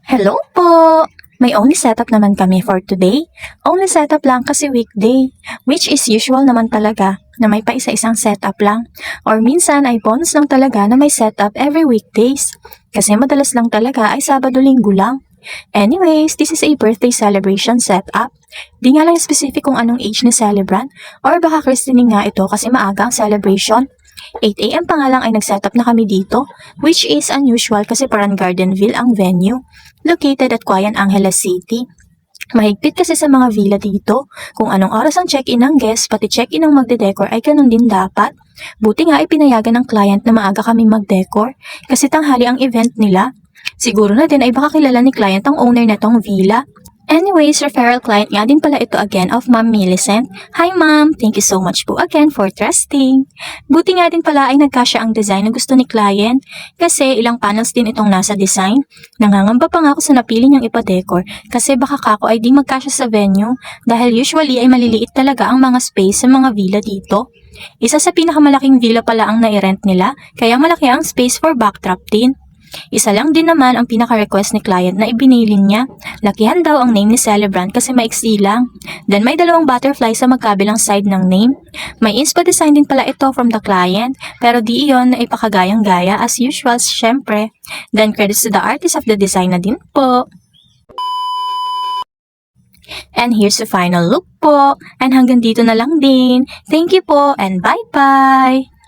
Hello po! May only setup naman kami for today. Only setup lang kasi weekday, which is usual naman talaga na may pa isa-isang setup lang. Or minsan ay bonus lang talaga na may setup every weekdays. Kasi madalas lang talaga ay Sabado-Linggo lang. Anyways, this is a birthday celebration setup. Di nga lang specific kung anong age ni celebrant or baka christening nga ito kasi maaga ang celebration. 8 a.m. pa nga lang ay nag-setup na kami dito, which is unusual kasi parang Gardenville ang venue, located at Cauayan Angeles City. Mahigpit kasi sa mga villa dito, kung anong oras ang check-in ng guest, pati check-in ng magde-decor ay ganun din dapat. Buti nga ay pinayagan ng client na maaga kami mag-decor, kasi tanghali ang event nila. Siguro na din ay baka kilala ni client ang owner na tong villa. Anyways, referral client nga din pala ito again of Ma'am Millicent. Hi Ma'am! Thank you so much po again for trusting. Buti nga din pala ay nagkasya ang design na gusto ni client kasi ilang panels din itong nasa design. Nangangamba pa nga ako sa napili niyang ipa-decor kasi baka kako ay di magkasya sa venue dahil usually ay maliliit talaga ang mga space sa mga villa dito. Isa sa pinakamalaking villa pala ang nai-rent nila kaya malaki ang space for backdrop din. Isa lang din naman ang pinaka-request ni client na ibinilin niya. Lakihan daw ang name ni celebrant kasi maiksi lang. Then may dalawang butterfly sa magkabilang side ng name. May inspo design din pala ito from the client, pero di iyon na ipakagayang-gaya as usual syempre. Then credits to the artist of the design na din po. And here's the final look po. And hanggang dito na lang din. Thank you po and bye-bye!